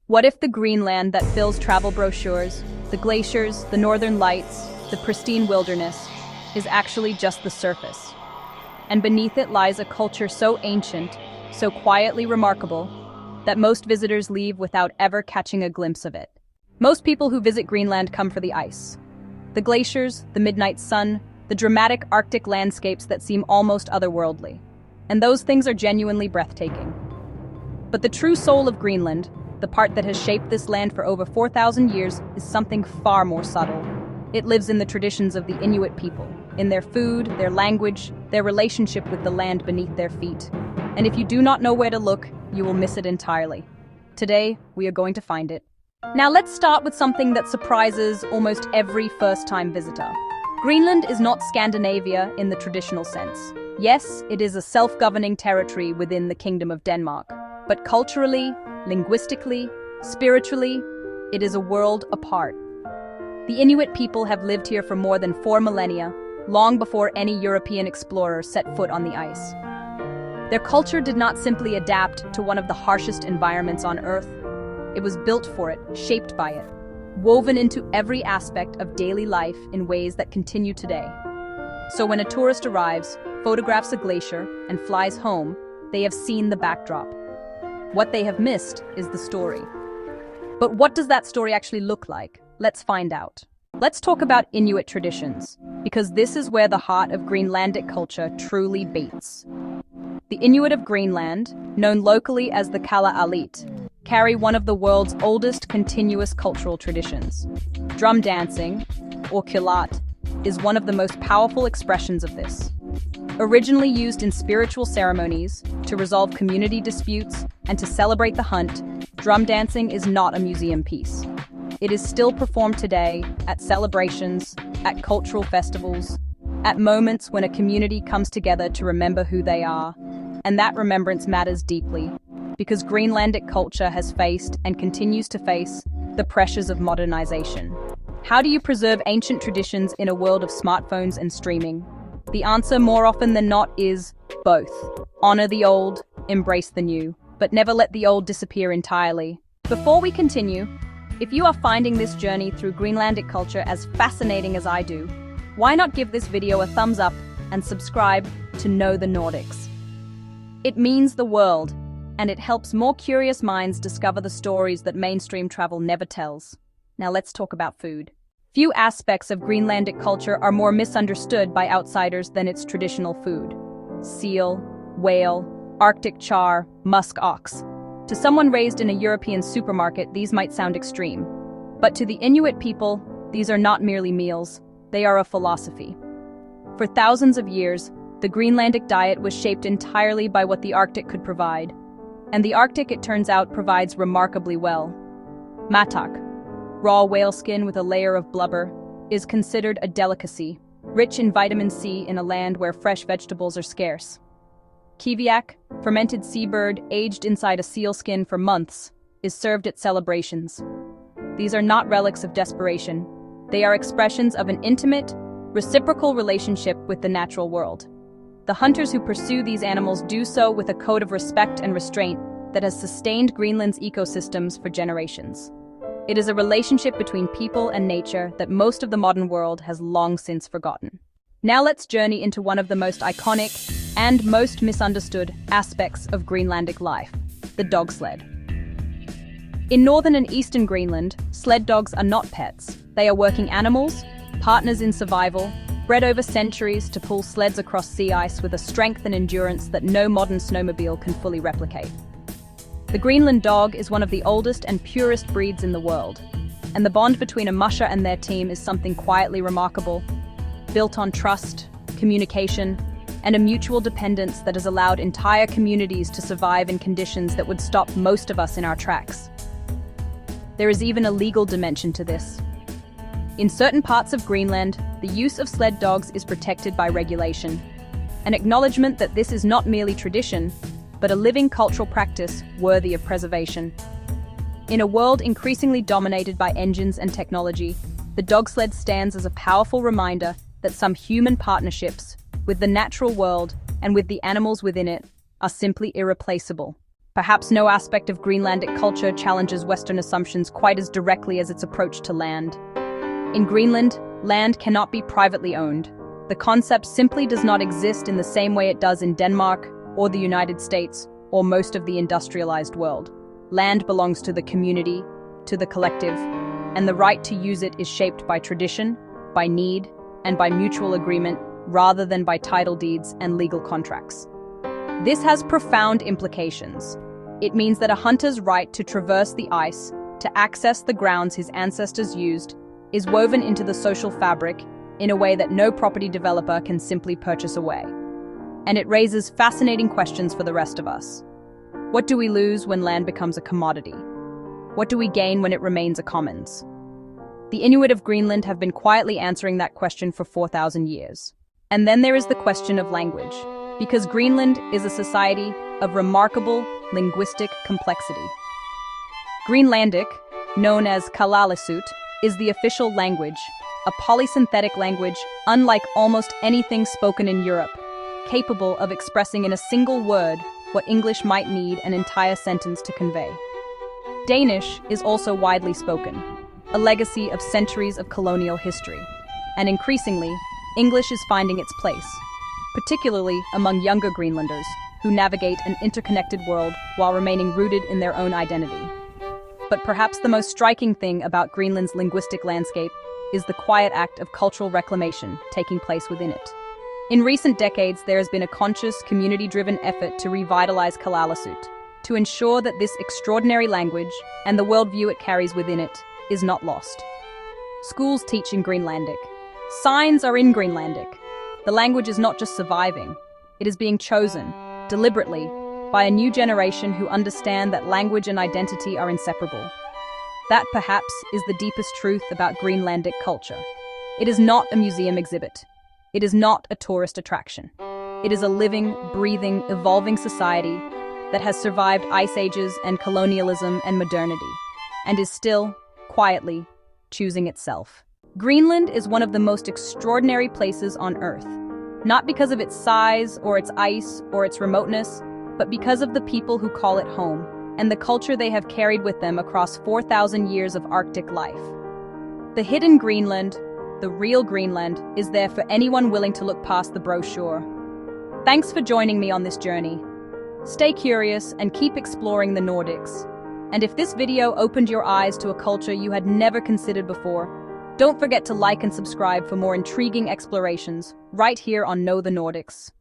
What if the Greenland that fills travel brochures, the glaciers, the northern lights, the pristine wilderness, is actually just the surface? And beneath it lies a culture so ancient, so quietly remarkable, that most visitors leave without ever catching a glimpse of it. Most people who visit Greenland come for the ice. The glaciers, the midnight sun, the dramatic Arctic landscapes that seem almost otherworldly. And those things are genuinely breathtaking. But the true soul of Greenland, the part that has shaped this land for over 4,000 years, is something far more subtle. It lives in the traditions of the Inuit people, in their food, their language, their relationship with the land beneath their feet. And if you do not know where to look, you will miss it entirely. Today, we are going to find it. Now let's start with something that surprises almost every first-time visitor. Greenland is not Scandinavia in the traditional sense. Yes, it is a self-governing territory within the Kingdom of Denmark. But culturally, linguistically, spiritually, it is a world apart. The Inuit people have lived here for more than 4 millennia, long before any European explorer set foot on the ice. Their culture did not simply adapt to one of the harshest environments on Earth. It was built for it, shaped by it, woven into every aspect of daily life in ways that continue today. So when a tourist arrives, photographs a glacier, and flies home, they have seen the backdrop. What they have missed is the story. But what does that story actually look like? Let's find out. Let's talk about Inuit traditions, because this is where the heart of Greenlandic culture truly beats. The Inuit of Greenland, known locally as the Kalaallit, carry one of the world's oldest continuous cultural traditions. Drum dancing, or kilat, is one of the most powerful expressions of this. Originally used in spiritual ceremonies, to resolve community disputes, and to celebrate the hunt, drum dancing is not a museum piece. It is still performed today at celebrations, at cultural festivals, at moments when a community comes together to remember who they are. And that remembrance matters deeply, because Greenlandic culture has faced and continues to face the pressures of modernization. How do you preserve ancient traditions in a world of smartphones and streaming? The answer, more often than not, is both. Honor the old, embrace the new, but never let the old disappear entirely. Before we continue, if you are finding this journey through Greenlandic culture as fascinating as I do, why not give this video a thumbs up and subscribe to Know the Nordics? It means the world, and it helps more curious minds discover the stories that mainstream travel never tells. Now let's talk about food. Few aspects of Greenlandic culture are more misunderstood by outsiders than its traditional food. Seal, whale, Arctic char, musk ox. To someone raised in a European supermarket, these might sound extreme. But to the Inuit people, these are not merely meals, they are a philosophy. For thousands of years, the Greenlandic diet was shaped entirely by what the Arctic could provide. And the Arctic, it turns out, provides remarkably well. Matak, raw whale skin with a layer of blubber, is considered a delicacy, rich in vitamin C in a land where fresh vegetables are scarce. Kiviak, fermented seabird aged inside a seal skin for months, is served at celebrations. These are not relics of desperation. They are expressions of an intimate, reciprocal relationship with the natural world. The hunters who pursue these animals do so with a code of respect and restraint that has sustained Greenland's ecosystems for generations. It is a relationship between people and nature that most of the modern world has long since forgotten. Now let's journey into one of the most iconic and most misunderstood aspects of Greenlandic life, the dog sled. In northern and eastern Greenland, sled dogs are not pets. They are working animals, partners in survival, bred over centuries to pull sleds across sea ice with a strength and endurance that no modern snowmobile can fully replicate. The Greenland dog is one of the oldest and purest breeds in the world, and the bond between a musher and their team is something quietly remarkable, built on trust, communication, and a mutual dependence that has allowed entire communities to survive in conditions that would stop most of us in our tracks. There is even a legal dimension to this. In certain parts of Greenland, the use of sled dogs is protected by regulation, an acknowledgement that this is not merely tradition, but a living cultural practice worthy of preservation. In a world increasingly dominated by engines and technology, the dog sled stands as a powerful reminder that some human partnerships with the natural world and with the animals within it are simply irreplaceable. Perhaps no aspect of Greenlandic culture challenges Western assumptions quite as directly as its approach to land. In Greenland, land cannot be privately owned. The concept simply does not exist in the same way it does in Denmark or the United States or most of the industrialized world. Land belongs to the community, to the collective, and the right to use it is shaped by tradition, by need, and by mutual agreement rather than by title deeds and legal contracts. This has profound implications. It means that a hunter's right to traverse the ice, to access the grounds his ancestors used, is woven into the social fabric in a way that no property developer can simply purchase away. And it raises fascinating questions for the rest of us. What do we lose when land becomes a commodity? What do we gain when it remains a commons? The Inuit of Greenland have been quietly answering that question for 4,000 years. And then there is the question of language, because Greenland is a society of remarkable linguistic complexity. Greenlandic, known as Kalaallisut, is the official language, a polysynthetic language unlike almost anything spoken in Europe, capable of expressing in a single word what English might need an entire sentence to convey. Danish is also widely spoken, a legacy of centuries of colonial history, and increasingly, English is finding its place, particularly among younger Greenlanders who navigate an interconnected world while remaining rooted in their own identity. But perhaps the most striking thing about Greenland's linguistic landscape is the quiet act of cultural reclamation taking place within it. In recent decades, there has been a conscious, community-driven effort to revitalize Kalaallisut, to ensure that this extraordinary language and the worldview it carries within it is not lost. Schools teach in Greenlandic. Signs are in Greenlandic. The language is not just surviving, it is being chosen, deliberately, by a new generation who understand that language and identity are inseparable. That, perhaps, is the deepest truth about Greenlandic culture. It is not a museum exhibit. It is not a tourist attraction. It is a living, breathing, evolving society that has survived ice ages and colonialism and modernity, and is still, quietly, choosing itself. Greenland is one of the most extraordinary places on Earth, not because of its size or its ice or its remoteness, but because of the people who call it home and the culture they have carried with them across 4,000 years of Arctic life. The hidden Greenland, the real Greenland, is there for anyone willing to look past the brochure. Thanks for joining me on this journey. Stay curious and keep exploring the Nordics. And if this video opened your eyes to a culture you had never considered before, don't forget to like and subscribe for more intriguing explorations right here on Know the Nordics.